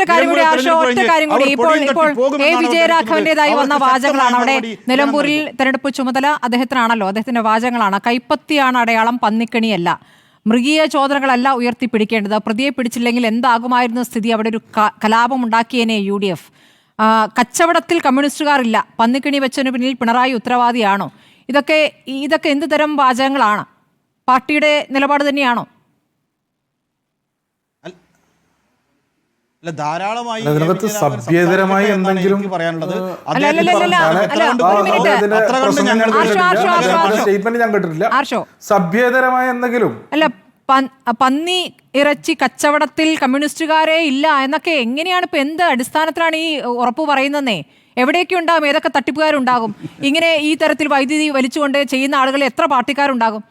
കാര്യം കൂടി ഒറ്റ കാര്യം കൂടി ഇപ്പോൾ എ വിജയരാഘവന്റേതായി വന്ന വാചകങ്ങളാണ് അവിടെ. നിലമ്പൂരിൽ തെരഞ്ഞെടുപ്പ് ചുമതല അദ്ദേഹത്തിനാണല്ലോ, അദ്ദേഹത്തിന്റെ വാചകങ്ങളാണ്. കൈപ്പത്തിയാണ് അടയാളം, പന്നിക്കണിയല്ല. മൃഗീയ ചോദനകളല്ല ഉയർത്തിപ്പിടിക്കേണ്ടത്. പ്രതിയെ പിടിച്ചില്ലെങ്കിൽ എന്താകുമായിരുന്നു സ്ഥിതി? അവിടെ ഒരു കലാപം ഉണ്ടാക്കിയേനെ UDF. കച്ചവടത്തിൽ കമ്മ്യൂണിസ്റ്റുകാരില്ല, പന്നിക്കണി വെച്ചതിന് പിന്നിൽ പിണറായി ഉത്തരവാദിയാണോ? ഇതൊക്കെ എന്ത് തരം വാചകങ്ങളാണ്? പാർട്ടിയുടെ നിലപാട് തന്നെയാണോ? അതിനകത്ത് സഭ്യതരമായി എന്തെങ്കിലും സ്റ്റേറ്റ്മെന്റ് ഞാൻ കേട്ടിട്ടില്ല. സഭ്യതരമായ എന്തെങ്കിലും അല്ല, പന്നി ഇറച്ചി കച്ചവടത്തിൽ കമ്മ്യൂണിസ്റ്റുകാരെ ഇല്ല എന്നൊക്കെ എങ്ങനെയാണ്? ഇപ്പൊ എന്ത് അടിസ്ഥാനത്തിലാണ് ഈ ഉറപ്പ് പറയുന്നതെന്നേ? എവിടെയൊക്കെ ഉണ്ടാകും? ഏതൊക്കെ തട്ടിപ്പുകാരുണ്ടാകും? ഇങ്ങനെ ഈ തരത്തിൽ വൈദ്യുതി വലിച്ചുകൊണ്ട് ചെയ്യുന്ന ആളുകൾ എത്ര പാർട്ടിക്കാരുണ്ടാകും?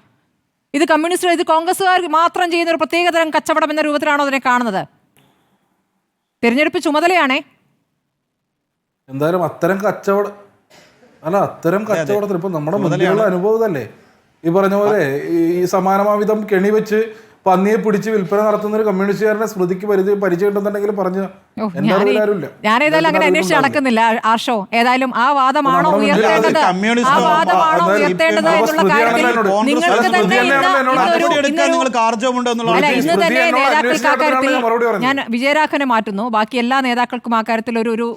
ഇത് കമ്മ്യൂണിസ്റ്റ്, ഇത് കോൺഗ്രസ്സുകാർ മാത്രം ചെയ്യുന്ന ഒരു പ്രത്യേകതരം കച്ചവടം എന്ന രൂപത്തിലാണോ അതിനെ കാണുന്നത്? തിരഞ്ഞെടുപ്പ് ചുമതലയാണേ. എന്തായാലും അത്തരം കച്ചവടത്തിന് ഇപ്പൊ നമ്മുടെ മുന്നിലുള്ള അനുഭവമല്ലേ ഈ പറഞ്ഞ പോലെ ഈ സമാനമാവിധം കെണി വെച്ച് പന്നിയെ പിടിച്ച് വിൽപ്പന നടത്തുന്ന ഒരു കമ്മ്യൂണിസ്റ്റുകാരനെ സ്മൃതിക്ക് പരിചയം ഉണ്ടെന്നുണ്ടെങ്കിൽ പറഞ്ഞു. ഞാനേതായാലും അങ്ങനെ അന്വേഷിച്ച് നടക്കുന്നില്ല ആർഷോ. ഏതായാലും ആ വാദമാണോ ഉയർത്തേണ്ടത്, ആ വാദമാണോ ഉയർത്തേണ്ടത് എന്നുള്ള കാര്യത്തിൽ നിങ്ങൾക്ക് തന്നെ ഇന്ന് തന്നെ നേതാക്കൾക്ക് അക്കാര്യത്തിൽ ഞാൻ വിജയരാഘവനെ മാറ്റുന്നു. ബാക്കി എല്ലാ നേതാക്കൾക്കും അക്കാര്യത്തിൽ ഒരു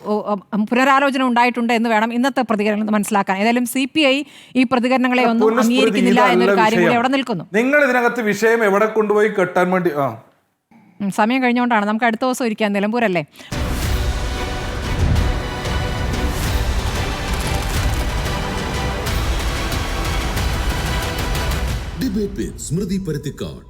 പുനരാലോചന ഉണ്ടായിട്ടുണ്ട് എന്ന് വേണം ഇന്നത്തെ പ്രതികരണം മനസ്സിലാക്കാൻ. ഏതായാലും CPI ഈ പ്രതികരണങ്ങളെ ഒന്നും അംഗീകരിക്കുന്നില്ല എന്നൊരു കാര്യം കൂടി അവിടെ നിൽക്കുന്നു. നിങ്ങൾ ഇതിനകത്ത് വിഷയം എവിടെ കൊണ്ടുപോയി കെട്ടാൻ വേണ്ടി സമയം കഴിഞ്ഞുകൊണ്ടാണ്. നമുക്ക് അടുത്ത ദിവസം ഇരിക്കാം. നിലമ്പൂരല്ലേ? Debate with Smriti Paruthikad.